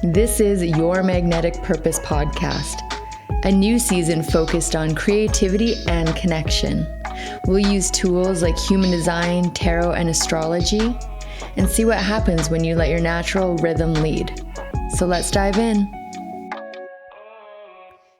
This is Your Magnetic Purpose podcast, a new season focused on creativity and connection. We'll use tools like human design, tarot, and astrology, and see what happens when you let your natural rhythm lead. So let's dive in.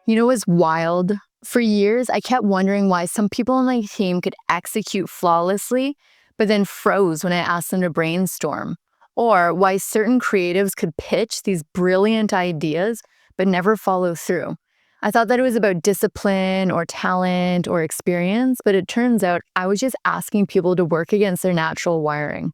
You know what's wild? For years, I kept wondering why some people on my team could execute flawlessly, but then froze when I asked them to brainstorm. Or why certain creatives could pitch these brilliant ideas, but never follow through. I thought that it was about discipline or talent or experience, but it turns out I was just asking people to work against their natural wiring.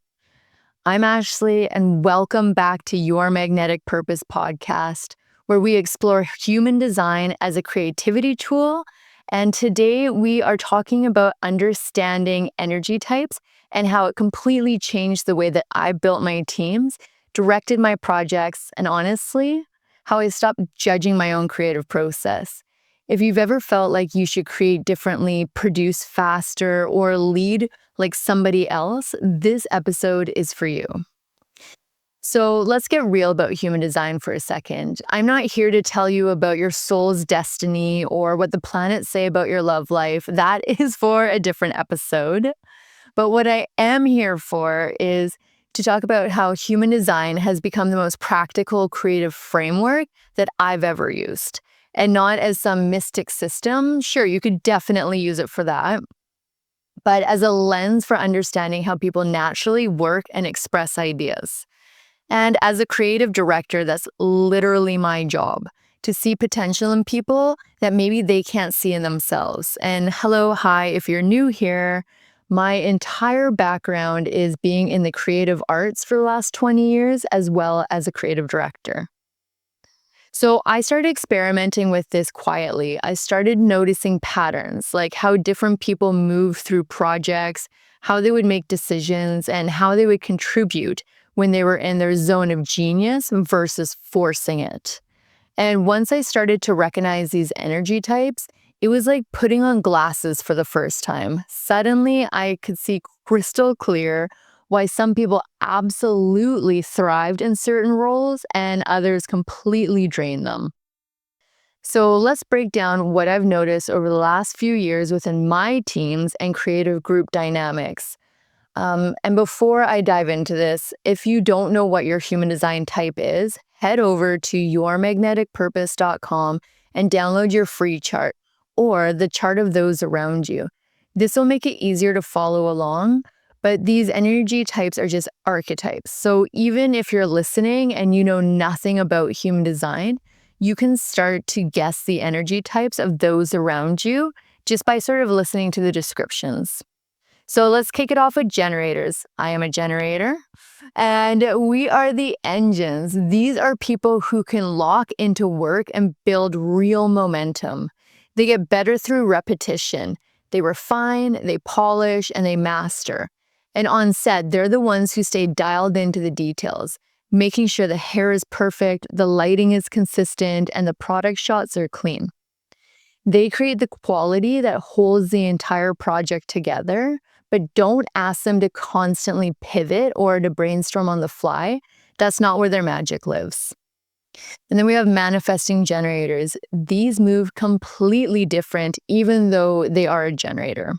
I'm Ashley, and welcome back to Your Magnetic Purpose podcast, where we explore human design as a creativity tool. And today we are talking about understanding energy types and how it completely changed the way that I built my teams, directed my projects, and honestly, how I stopped judging my own creative process. If you've ever felt like you should create differently, produce faster, or lead like somebody else, this episode is for you. So let's get real about human design for a second. I'm not here to tell you about your soul's destiny or what the planets say about your love life. That is for a different episode. But what I am here for is to talk about how human design has become the most practical creative framework that I've ever used. And not as some mystic system. Sure, you could definitely use it for that. But as a lens for understanding how people naturally work and express ideas. And as a creative director, that's literally my job, to see potential in people that maybe they can't see in themselves. And hi, if you're new here, my entire background is being in the creative arts for the last 20 years, as well as a creative director. So I started experimenting with this quietly. I started noticing patterns, like how different people move through projects, how they would make decisions, and how they would contribute when they were in their zone of genius versus forcing it. And once I started to recognize these energy types, it was like putting on glasses for the first time. Suddenly, I could see crystal clear why some people absolutely thrived in certain roles and others completely drained them. So let's break down what I've noticed over the last few years within my teams and creative group dynamics. And before I dive into this, if you don't know what your human design type is, head over to yourmagneticpurpose.com and download your free chart or the chart of those around you. This will make it easier to follow along, but these energy types are just archetypes. So even if you're listening and you know nothing about human design, you can start to guess the energy types of those around you just by sort of listening to the descriptions. So let's kick it off with generators. I am a generator, and we are the engines. These are people who can lock into work and build real momentum. They get better through repetition. They refine, they polish, and they master. And on set, they're the ones who stay dialed into the details, making sure the hair is perfect, the lighting is consistent, and the product shots are clean. They create the quality that holds the entire project together, but don't ask them to constantly pivot or to brainstorm on the fly. That's not where their magic lives. And then we have manifesting generators. These move completely different, even though they are a generator.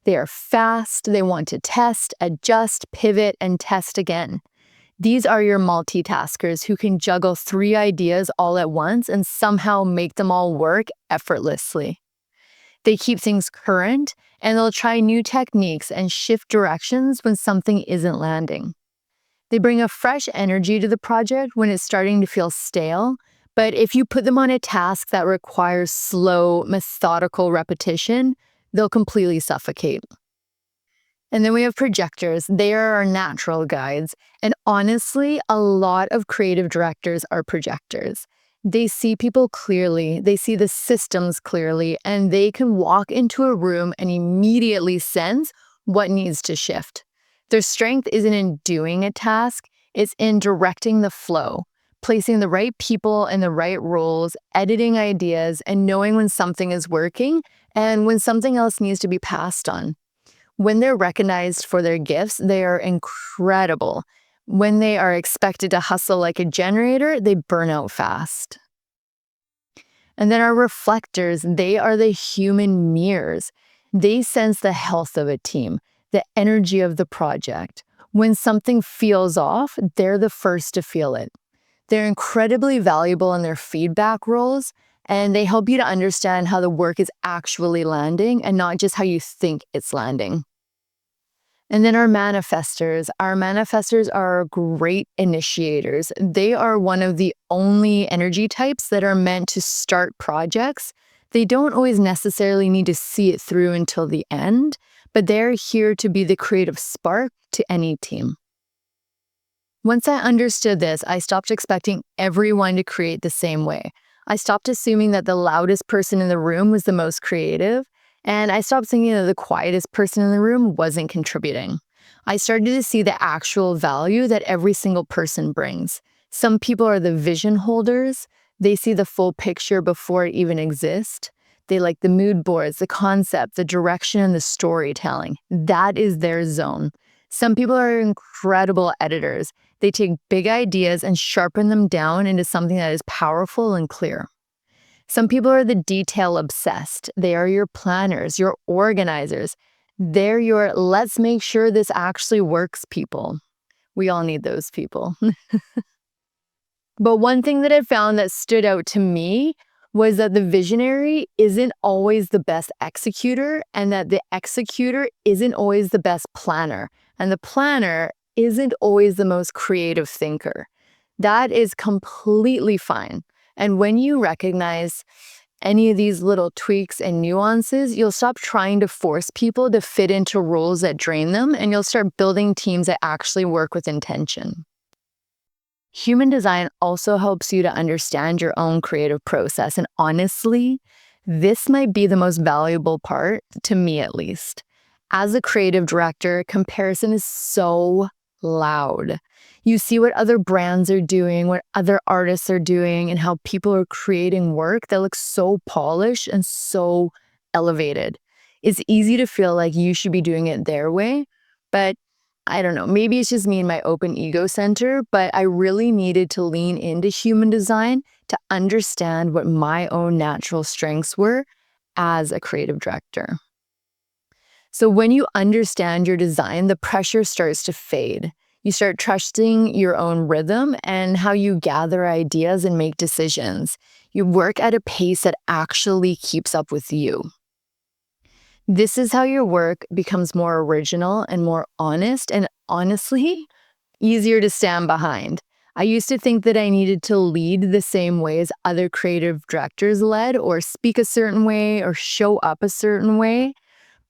They are fast, they want to test, adjust, pivot, and test again. These are your multitaskers who can juggle 3 ideas all at once and somehow make them all work effortlessly. They keep things current, and they'll try new techniques and shift directions when something isn't landing. They bring a fresh energy to the project when it's starting to feel stale, but if you put them on a task that requires slow, methodical repetition, they'll completely suffocate. And then we have projectors. They are our natural guides. And honestly, a lot of creative directors are projectors. They see people clearly, they see the systems clearly, and they can walk into a room and immediately sense what needs to shift. Their strength isn't in doing a task, it's in directing the flow, placing the right people in the right roles, editing ideas, and knowing when something is working and when something else needs to be passed on. When they're recognized for their gifts, they are incredible. When they are expected to hustle like a generator, they burn out fast. And then our reflectors, they are the human mirrors. They sense the health of a team, the energy of the project. When something feels off, they're the first to feel it. They're incredibly valuable in their feedback roles, and they help you to understand how the work is actually landing and not just how you think it's landing. And then our manifestors. Our manifestors are great initiators. They are one of the only energy types that are meant to start projects. They don't always necessarily need to see it through until the end, but they're here to be the creative spark to any team. Once I understood this, I stopped expecting everyone to create the same way. I stopped assuming that the loudest person in the room was the most creative, and I stopped thinking that the quietest person in the room wasn't contributing. I started to see the actual value that every single person brings. Some people are the vision holders. They see the full picture before it even exists. They like the mood boards, the concept, the direction, and the storytelling. That is their zone. Some people are incredible editors. They take big ideas and sharpen them down into something that is powerful and clear. Some people are the detail obsessed. They are your planners, your organizers. They're your let's make sure this actually works people. We all need those people. But one thing that I found that stood out to me was that the visionary isn't always the best executor, and that the executor isn't always the best planner, and the planner isn't always the most creative thinker. That is completely fine. And when you recognize any of these little tweaks and nuances, you'll stop trying to force people to fit into roles that drain them, and you'll start building teams that actually work with intention. Human design also helps you to understand your own creative process. And honestly, this might be the most valuable part, to me at least. As a creative director, comparison is so loud. You see what other brands are doing, what other artists are doing, and how people are creating work that looks so polished and so elevated. It's easy to feel like you should be doing it their way, but I don't know, maybe it's just me and my open ego center, but I really needed to lean into human design to understand what my own natural strengths were as a creative director. So when you understand your design, the pressure starts to fade. You start trusting your own rhythm and how you gather ideas and make decisions. You work at a pace that actually keeps up with you. This is how your work becomes more original and more honest, and honestly, easier to stand behind. I used to think that I needed to lead the same way as other creative directors led, or speak a certain way, or show up a certain way.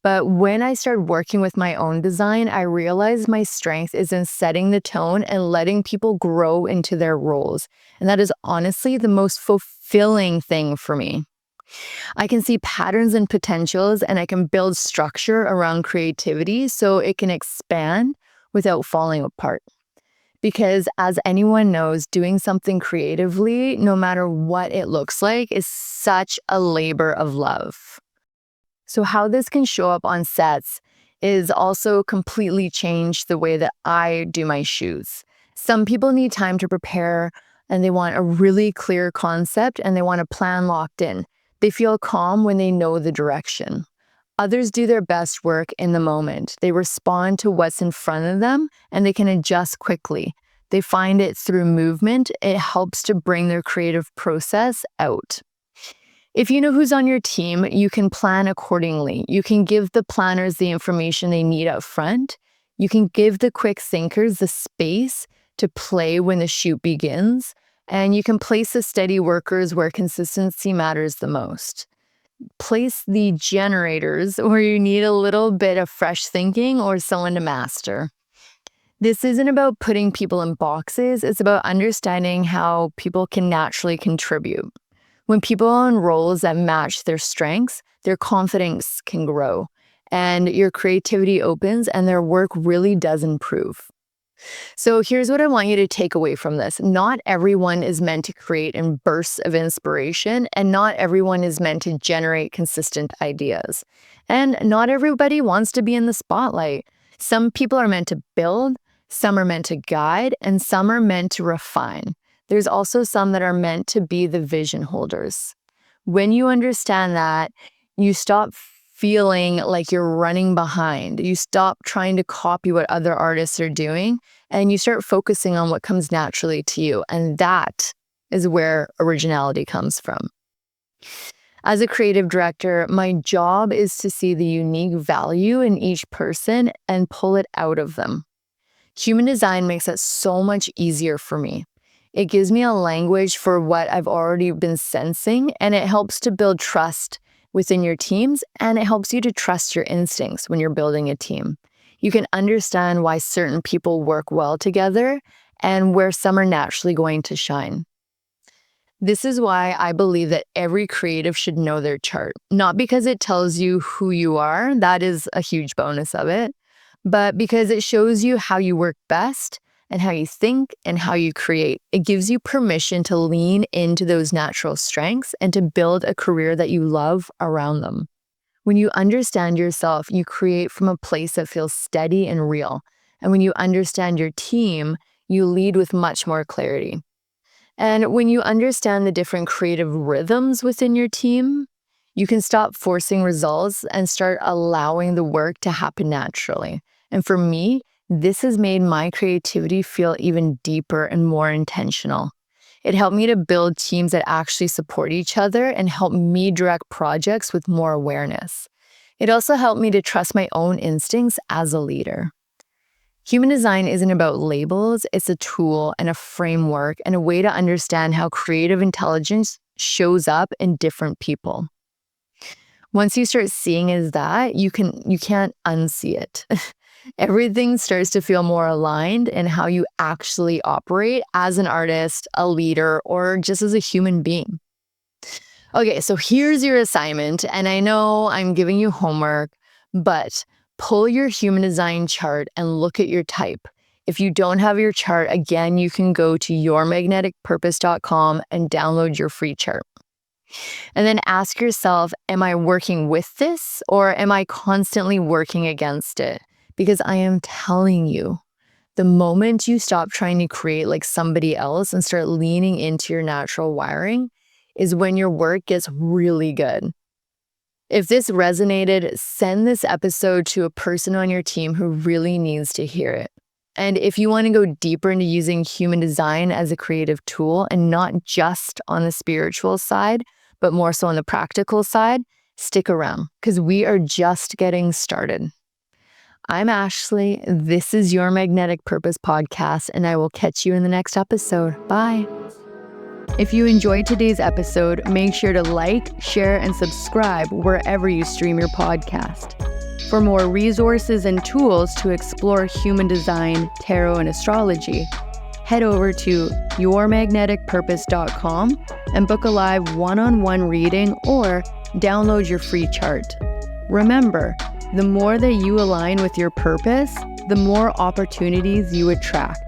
But when I started working with my own design, I realized my strength is in setting the tone and letting people grow into their roles. And that is honestly the most fulfilling thing for me. I can see patterns and potentials, and I can build structure around creativity so it can expand without falling apart. Because as anyone knows, doing something creatively, no matter what it looks like, is such a labor of love. So how this can show up on sets is also completely changed the way that I do my shoots. Some people need time to prepare, and they want a really clear concept, and they want a plan locked in. They feel calm when they know the direction. Others do their best work in the moment. They respond to what's in front of them, and they can adjust quickly. They find it through movement. It helps to bring their creative process out. If you know who's on your team, you can plan accordingly. You can give the planners the information they need up front. You can give the quick thinkers the space to play when the shoot begins. And you can place the steady workers where consistency matters the most. Place the generators where you need a little bit of fresh thinking or someone to master. This isn't about putting people in boxes. It's about understanding how people can naturally contribute. When people are in roles that match their strengths, their confidence can grow, and your creativity opens, and their work really does improve. So here's what I want you to take away from this. Not everyone is meant to create in bursts of inspiration, and not everyone is meant to generate consistent ideas. And not everybody wants to be in the spotlight. Some people are meant to build, Some are meant to guide, and some are meant to refine. There's also some that are meant to be the vision holders. When you understand that, you stop feeling like you're running behind. You stop trying to copy what other artists are doing, and you start focusing on what comes naturally to you. And that is where originality comes from. As a creative director, my job is to see the unique value in each person and pull it out of them. Human design makes it so much easier for me. It gives me a language for what I've already been sensing, and it helps to build trust within your teams, and it helps you to trust your instincts when you're building a team. You can understand why certain people work well together and where some are naturally going to shine. This is why I believe that every creative should know their chart, not because it tells you who you are, that is a huge bonus of it, but because it shows you how you work best and how you think and how you create. It gives you permission to lean into those natural strengths and to build a career that you love around them. When you understand yourself, you create from a place that feels steady and real. And when you understand your team, you lead with much more clarity. And when you understand the different creative rhythms within your team, you can stop forcing results and start allowing the work to happen naturally. And for me, this has made my creativity feel even deeper and more intentional. It helped me to build teams that actually support each other and help me direct projects with more awareness. It also helped me to trust my own instincts as a leader. Human design isn't about labels, it's a tool and a framework and a way to understand how creative intelligence shows up in different people. Once you start seeing it as that, you can't unsee it. Everything starts to feel more aligned in how you actually operate as an artist, a leader, or just as a human being. Okay, so here's your assignment, and I know I'm giving you homework, but pull your human design chart and look at your type. If you don't have your chart, again, you can go to yourmagneticpurpose.com and download your free chart. And then ask yourself, am I working with this or am I constantly working against it? Because I am telling you, the moment you stop trying to create like somebody else and start leaning into your natural wiring is when your work gets really good. If this resonated, send this episode to a person on your team who really needs to hear it. And if you want to go deeper into using human design as a creative tool and not just on the spiritual side, but more so on the practical side, stick around because we are just getting started. I'm Ashley. This is Your Magnetic Purpose Podcast, and I will catch you in the next episode. Bye. If you enjoyed today's episode, make sure to like, share, and subscribe wherever you stream your podcast. For more resources and tools to explore human design, tarot, and astrology, head over to yourmagneticpurpose.com and book a live one-on-one reading or download your free chart. Remember, the more that you align with your purpose, the more opportunities you attract.